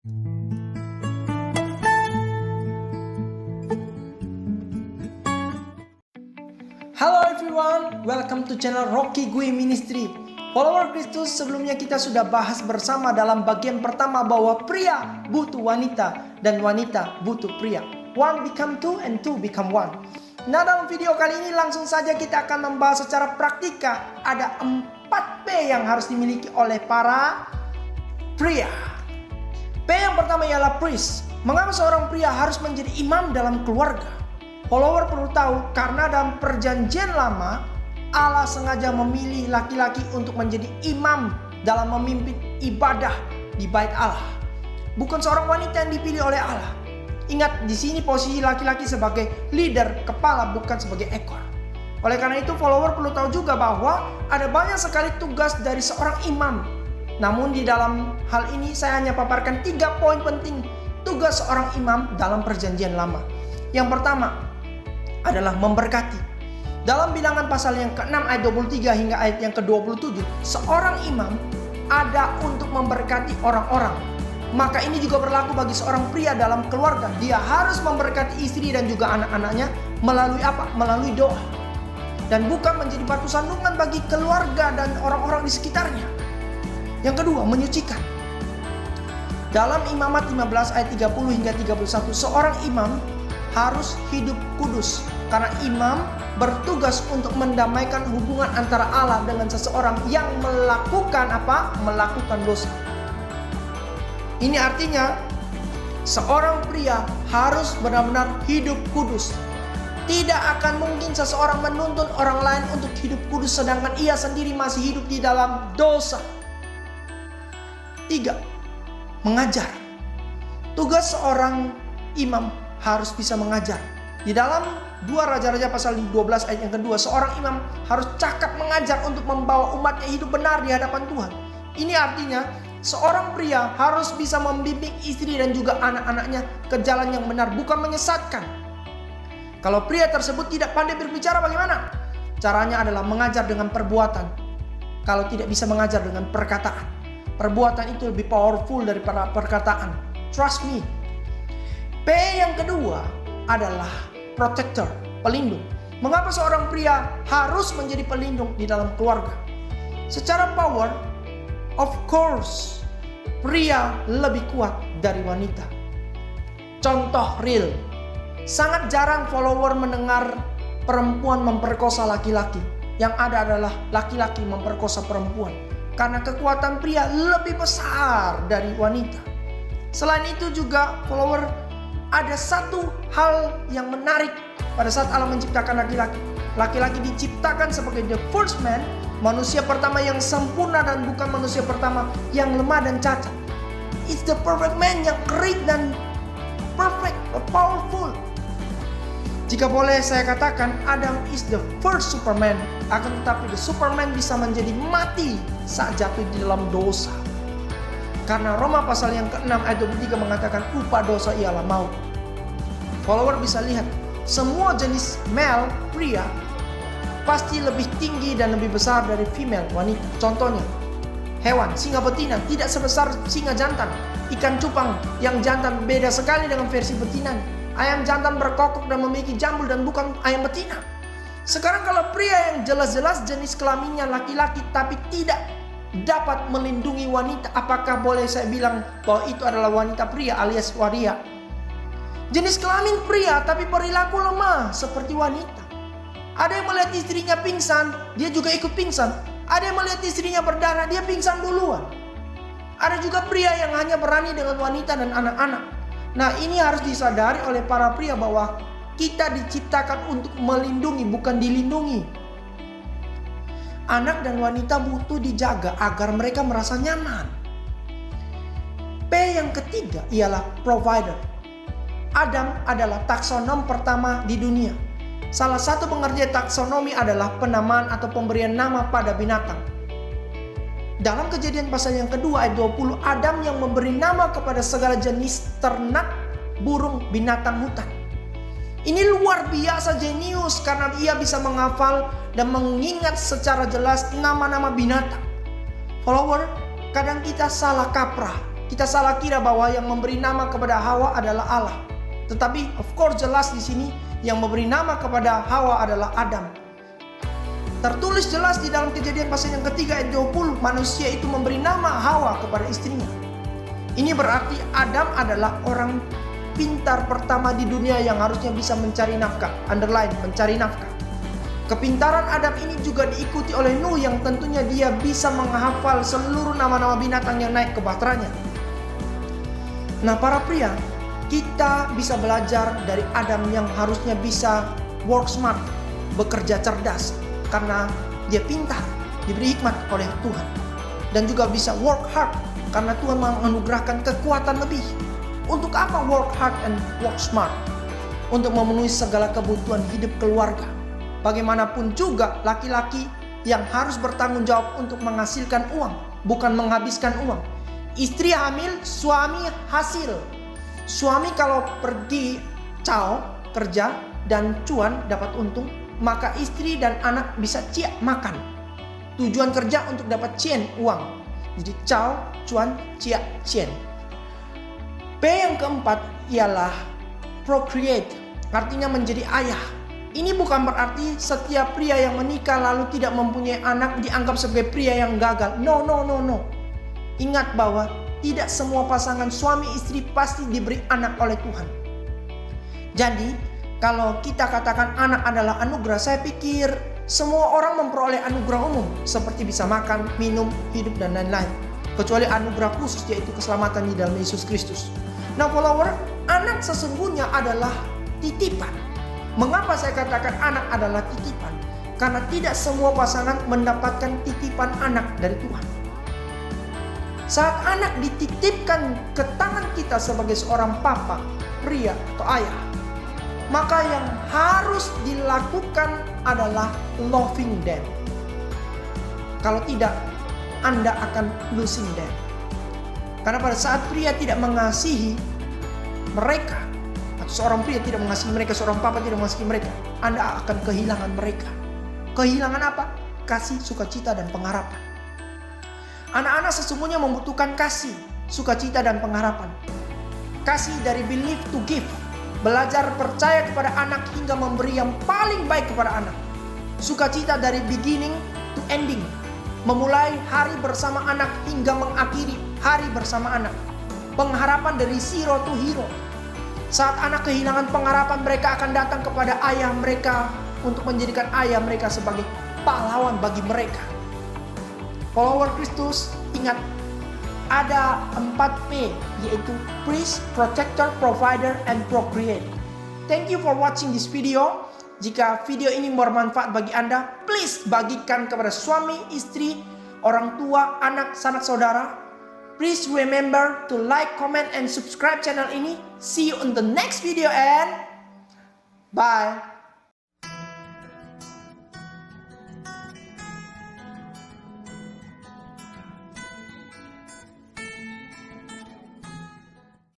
Halo everyone, welcome to channel Rocky Gue Ministry. Follower Kristus, sebelumnya kita sudah bahas bersama dalam bagian pertama bahwa pria butuh wanita dan wanita butuh pria. One become two and two become one. Nah, dalam video kali ini langsung saja kita akan membahas secara praktika. Ada 4 P yang harus dimiliki oleh para pria. P yang pertama ialah priest. Mengapa seorang pria harus menjadi imam dalam keluarga? Follower perlu tahu karena dalam perjanjian lama Allah sengaja memilih laki-laki untuk menjadi imam dalam memimpin ibadah di bait Allah. Bukan seorang wanita yang dipilih oleh Allah. Ingat, di sini posisi laki-laki sebagai leader, kepala, bukan sebagai ekor. Oleh karena itu follower perlu tahu juga bahwa ada banyak sekali tugas dari seorang imam. Namun di dalam hal ini saya hanya paparkan 3 poin penting tugas seorang imam dalam perjanjian lama. Yang pertama adalah memberkati. Dalam bilangan pasal yang ke-6 ayat 23 hingga ayat yang ke-27, seorang imam ada untuk memberkati orang-orang. Maka ini juga berlaku bagi seorang pria dalam keluarga. Dia harus memberkati istri dan juga anak-anaknya melalui apa? Melalui doa. Dan bukan menjadi batu sandungan bagi keluarga dan orang-orang di sekitarnya. Yang kedua, menyucikan. Dalam Imamat 15 ayat 30 hingga 31, seorang imam harus hidup kudus karena imam bertugas untuk mendamaikan hubungan antara Allah dengan seseorang yang melakukan apa? Melakukan dosa. Ini artinya seorang pria harus benar-benar hidup kudus. Tidak akan mungkin seseorang menuntun orang lain untuk hidup kudus sedangkan ia sendiri masih hidup di dalam dosa. 3. Mengajar. Tugas seorang imam harus bisa mengajar. Di dalam 2 Raja-Raja pasal 12 ayat yang kedua, seorang imam harus cakap mengajar untuk membawa umatnya hidup benar di hadapan Tuhan. Ini artinya seorang pria harus bisa membimbing istri dan juga anak-anaknya ke jalan yang benar, bukan menyesatkan. Kalau pria tersebut tidak pandai berbicara, bagaimana? Caranya adalah mengajar dengan perbuatan. Kalau tidak bisa mengajar dengan perkataan, perbuatan itu lebih powerful daripada perkataan. Trust me. P yang kedua adalah protector, pelindung. Mengapa seorang pria harus menjadi pelindung di dalam keluarga? Secara power, of course, pria lebih kuat dari wanita. Contoh real, sangat jarang follower mendengar perempuan memperkosa laki-laki. Yang ada adalah laki-laki memperkosa perempuan. Karena kekuatan pria lebih besar dari wanita. Selain itu juga follower, ada satu hal yang menarik pada saat Allah menciptakan laki-laki. Laki-laki diciptakan sebagai the first man, manusia pertama yang sempurna dan bukan manusia pertama yang lemah dan cacat. It's the perfect man yang great dan perfect, powerful. Jika boleh saya katakan, Adam is the first Superman. Akan tetapi the Superman bisa menjadi mati saat jatuh di dalam dosa. Karena Roma pasal yang ke-6 ayat 23 mengatakan upah dosa ialah maut. Follower bisa lihat, semua jenis male, pria, pasti lebih tinggi dan lebih besar dari female, wanita. Contohnya, hewan, singa betina tidak sebesar singa jantan. Ikan cupang yang jantan beda sekali dengan versi betina. Ayam jantan berkokok dan memiliki jambul dan bukan ayam betina. Sekarang kalau pria yang jelas-jelas jenis kelaminnya laki-laki tapi tidak dapat melindungi wanita, apakah boleh saya bilang bahwa itu adalah wanita pria alias waria? Jenis kelamin pria tapi perilaku lemah seperti wanita. Ada yang melihat istrinya pingsan, dia juga ikut pingsan. Ada yang melihat istrinya berdarah, dia pingsan duluan. Ada juga pria yang hanya berani dengan wanita dan anak-anak. Nah, ini harus disadari oleh para pria bahwa kita diciptakan untuk melindungi, bukan dilindungi. Anak dan wanita butuh dijaga agar mereka merasa nyaman. P yang ketiga ialah provider. Adam adalah taksonom pertama di dunia. Salah satu pengertian taksonomi adalah penamaan atau pemberian nama pada binatang. Dalam Kejadian pasal yang kedua ayat 20, Adam yang memberi nama kepada segala jenis ternak, burung, binatang hutan. Ini luar biasa jenius karena ia bisa menghafal dan mengingat secara jelas nama-nama binatang. Follower, kadang kita salah kaprah. kita salah kira bahwa yang memberi nama kepada Hawa adalah Allah. Tetapi of course jelas di sini yang memberi nama kepada Hawa adalah Adam. Tertulis jelas di dalam Kejadian pasal yang ketiga ayat 20, manusia itu memberi nama Hawa kepada istrinya. Ini berarti Adam adalah orang pintar pertama di dunia yang harusnya bisa mencari nafkah. Underline, mencari nafkah. Kepintaran Adam ini juga diikuti oleh Nuh yang tentunya dia bisa menghafal seluruh nama-nama binatang yang naik ke bahteranya. Nah para pria, kita bisa belajar dari Adam yang harusnya bisa work smart, bekerja cerdas, karena dia pintar, diberi hikmat oleh Tuhan. Dan juga bisa work hard, karena Tuhan menganugerahkan kekuatan lebih. Untuk apa work hard and work smart? Untuk memenuhi segala kebutuhan hidup keluarga. Bagaimanapun juga laki-laki yang harus bertanggung jawab untuk menghasilkan uang, bukan menghabiskan uang. Istri hamil, suami hasil. Suami kalau pergi kerja dan cuan dapat untung, maka istri dan anak bisa makan. Tujuan kerja untuk dapat uang. Jadi cuan, cien. P yang keempat ialah procreate, artinya menjadi ayah. Ini bukan berarti setiap pria yang menikah lalu tidak mempunyai anak dianggap sebagai pria yang gagal. No. Ingat bahwa tidak semua pasangan suami istri pasti diberi anak oleh Tuhan. Jadi kalau kita katakan anak adalah anugerah, saya pikir semua orang memperoleh anugerah umum seperti bisa makan, minum, hidup dan lain-lain. Kecuali anugerah khusus yaitu keselamatan di dalam Yesus Kristus. Nah follower, anak sesungguhnya adalah titipan. Mengapa saya katakan anak adalah titipan? Karena tidak semua pasangan mendapatkan titipan anak dari Tuhan. Saat anak dititipkan ke tangan kita sebagai seorang papa, pria atau ayah, maka yang harus dilakukan adalah loving them. Kalau tidak, Anda akan losing them. Karena pada saat pria tidak mengasihi mereka, atau seorang pria tidak mengasihi mereka, seorang papa tidak mengasihi mereka, Anda akan kehilangan mereka. Kehilangan apa? Kasih, sukacita, dan pengharapan. Anak-anak sesungguhnya membutuhkan kasih, sukacita, dan pengharapan. Kasih dari believe to give. Belajar percaya kepada anak hingga memberi yang paling baik kepada anak. Sukacita dari beginning to ending. Memulai hari bersama anak hingga mengakhiri hari bersama anak. Pengharapan dari zero to hero. Saat anak kehilangan pengharapan, mereka akan datang kepada ayah mereka untuk menjadikan ayah mereka sebagai pahlawan bagi mereka. Follower Kristus, ingat ada 4P, yaitu priest, protector, provider, and procreate. Thank you for watching this video. Jika video ini bermanfaat bagi Anda, please bagikan kepada suami, istri, orang tua, anak, sanak saudara. Please remember to like, comment, and subscribe channel ini. See you in the next video and bye.